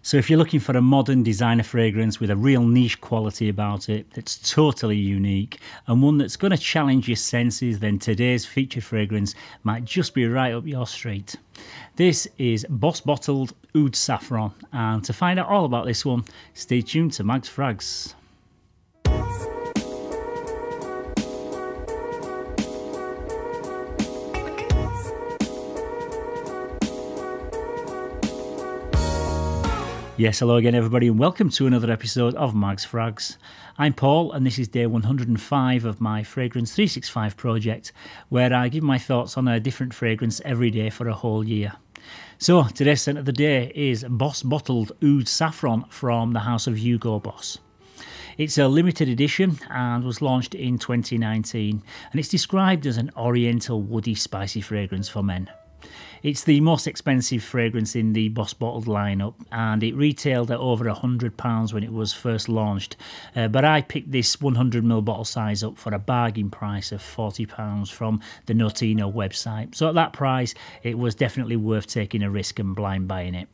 So if you're looking for a modern designer fragrance with a real niche quality about it that's totally unique and one that's going to challenge your senses, then today's featured fragrance might just be right up your street. This is Boss Bottled Oud Saffron, and to find out all about this one, stay tuned to Mags Frags. Yes, hello again everybody and welcome to another episode of Mags Frags. I'm Paul and this is day 105 of my Fragrance 365 project, where I give my thoughts on a different fragrance every day for a whole year. So today's scent of the day is Boss Bottled Oud Saffron from the house of Hugo Boss. It's a limited edition and was launched in 2019, and it's described as an oriental woody spicy fragrance for men. It's the most expensive fragrance in the Boss Bottled lineup, and it retailed at over £100 when it was first launched, but I picked this 100ml bottle size up for a bargain price of £40 from the Notino website. So at that price it was definitely worth taking a risk and blind buying it.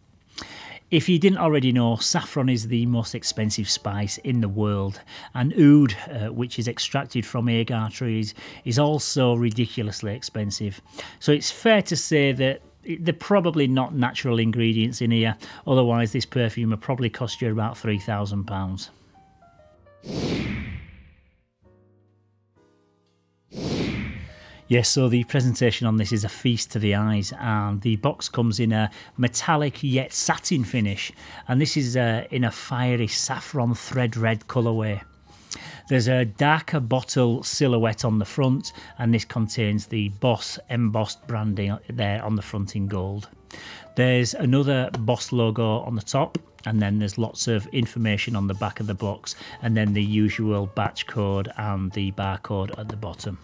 If you didn't already know, saffron is the most expensive spice in the world, and oud, which is extracted from agar trees, is also ridiculously expensive. So it's fair to say that they're probably not natural ingredients in here, otherwise this perfume would probably cost you about £3,000. Yes, so the presentation on this is a feast to the eyes, and the box comes in a metallic yet satin finish, and this is in a fiery saffron thread red colourway. There's a darker bottle silhouette on the front, and this contains the Boss embossed branding there on the front in gold. There's another Boss logo on the top, and then there's lots of information on the back of the box, and then the usual batch code and the barcode at the bottom.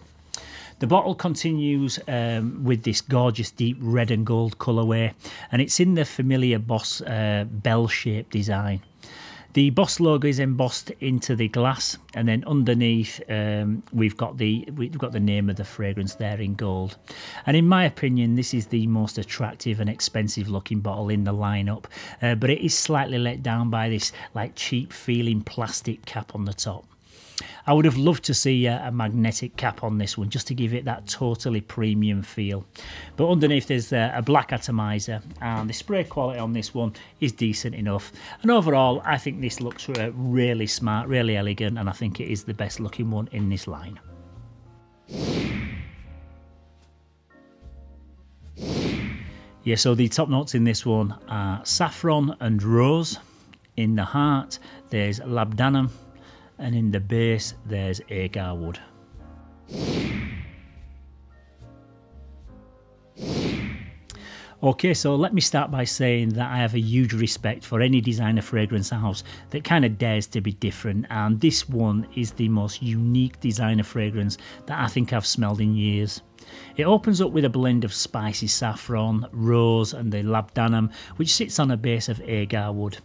The bottle continues with this gorgeous deep red and gold colourway, and it's in the familiar Boss bell-shaped design. The Boss logo is embossed into the glass, and then underneath we've got the name of the fragrance there in gold. And in my opinion, this is the most attractive and expensive looking bottle in the lineup, but it is slightly let down by this like cheap feeling plastic cap on the top. I would have loved to see a magnetic cap on this one just to give it that totally premium feel. But underneath there's a black atomizer, and the spray quality on this one is decent enough. And overall I think this looks really smart, really elegant, and I think it is the best looking one in this line. Yeah, so the top notes in this one are saffron and rose. In the heart there's labdanum, and in the base there's Agarwood. Okay, so let me start by saying that I have a huge respect for any designer fragrance house that kind of dares to be different, and this one is the most unique designer fragrance that I think I've smelled in years. It opens up with a blend of spicy saffron, rose and the labdanum, which sits on a base of agarwood,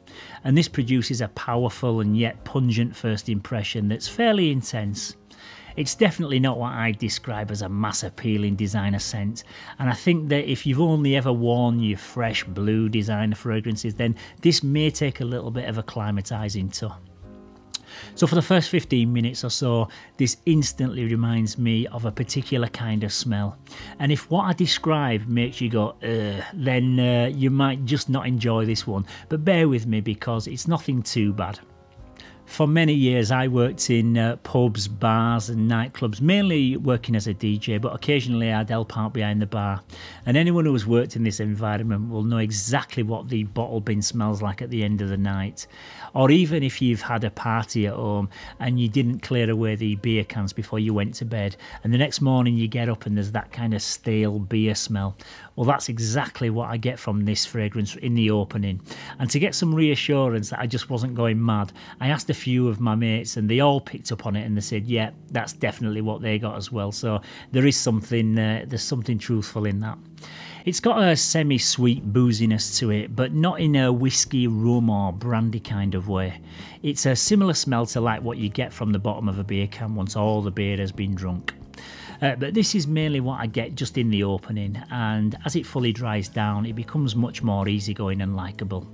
and this produces a powerful and yet pungent first impression that's fairly intense. It's definitely not what I'd describe as a mass appealing designer scent, and I think that if you've only ever worn your fresh blue designer fragrances, then this may take a little bit of acclimatising to. So for the first 15 minutes or so, this instantly reminds me of a particular kind of smell. And if what I describe makes you go, then you might just not enjoy this one. But bear with me because it's nothing too bad. For many years I worked in pubs, bars and nightclubs, mainly working as a DJ, but occasionally I'd help out behind the bar. And anyone who has worked in this environment will know exactly what the bottle bin smells like at the end of the night. Or even if you've had a party at home and you didn't clear away the beer cans before you went to bed, and the next morning you get up and there's that kind of stale beer smell. Well, that's exactly what I get from this fragrance in the opening. And to get some reassurance that I just wasn't going mad, I asked a few of my mates and they all picked up on it and they said, yeah, that's definitely what they got as well. So there is something, there's something truthful in that. It's got a semi-sweet booziness to it, but not in a whiskey, rum or brandy kind of way. It's a similar smell to like what you get from the bottom of a beer can once all the beer has been drunk. But this is mainly what I get just in the opening, and as it fully dries down it becomes much more easygoing and likeable.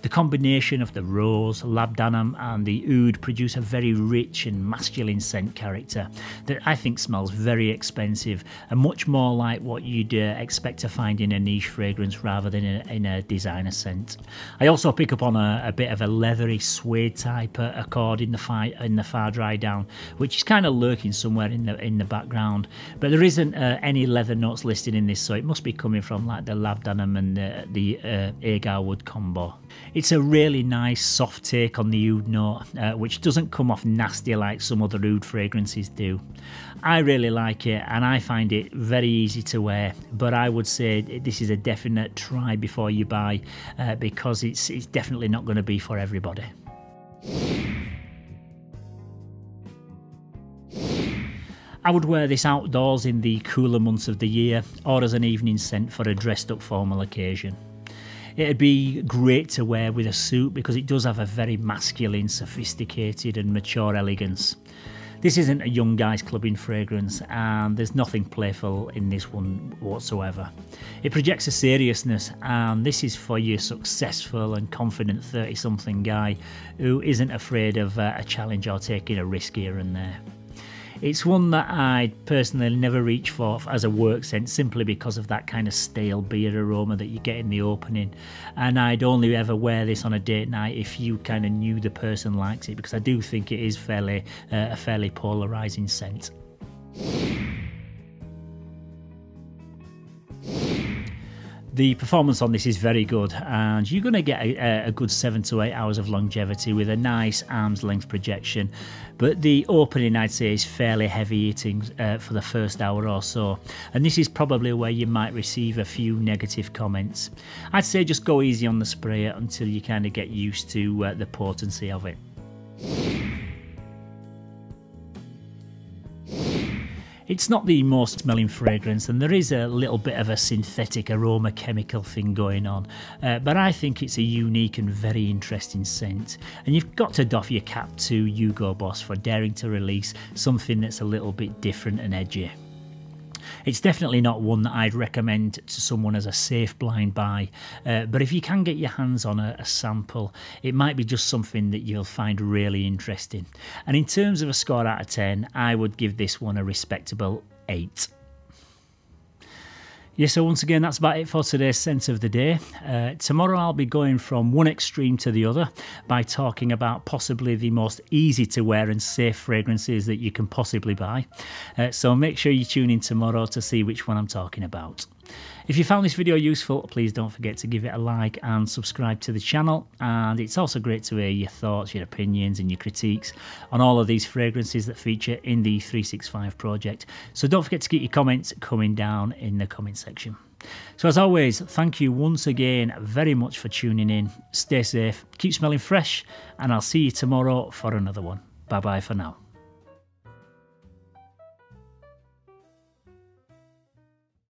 The combination of the rose, labdanum and the oud produce a very rich and masculine scent character that I think smells very expensive and much more like what you'd expect to find in a niche fragrance rather than in a designer scent. I also pick up on a bit of a leathery suede type accord in the far dry down, which is kind of lurking somewhere in the background, but there isn't any leather notes listed in this, so it must be coming from like the labdanum and the Agarwood combo. It's a really nice soft take on the oud note, which doesn't come off nasty like some other oud fragrances do. I really like it and I find it very easy to wear, but I would say this is a definite try before you buy, because it's definitely not going to be for everybody. I would wear this outdoors in the cooler months of the year or as an evening scent for a dressed up formal occasion. It'd be great to wear with a suit because it does have a very masculine, sophisticated and mature elegance. This isn't a young guy's clubbing fragrance and there's nothing playful in this one whatsoever. It projects a seriousness, and this is for your successful and confident 30-something guy who isn't afraid of a challenge or taking a risk here and there. It's one that I'd personally never reach for as a work scent simply because of that kind of stale beer aroma that you get in the opening, and I'd only ever wear this on a date night if you kind of knew the person likes it, because I do think it is a fairly polarising scent. The performance on this is very good, and you're going to get a good 7 to 8 hours of longevity with a nice arm's length projection, but the opening I'd say is fairly heavy hitting for the first hour or so, and this is probably where you might receive a few negative comments. I'd say just go easy on the spray until you kind of get used to the potency of it. It's not the most smelling fragrance, and there is a little bit of a synthetic aroma chemical thing going on, but I think it's a unique and very interesting scent, and you've got to doff your cap to Hugo Boss for daring to release something that's a little bit different and edgy. It's definitely not one that I'd recommend to someone as a safe blind buy, but if you can get your hands on a sample, it might be just something that you'll find really interesting. And in terms of a score out of 10, I would give this one a respectable 8. Yeah, so once again, that's about it for today's Scent of the Day. Tomorrow I'll be going from one extreme to the other by talking about possibly the most easy to wear and safe fragrances that you can possibly buy. So make sure you tune in tomorrow to see which one I'm talking about. If you found this video useful, please don't forget to give it a like and subscribe to the channel. And it's also great to hear your thoughts, your opinions and your critiques on all of these fragrances that feature in the 365 project. So don't forget to keep your comments coming down in the comment section. So as always, thank you once again very much for tuning in. Stay safe, keep smelling fresh, and I'll see you tomorrow for another one. Bye bye for now.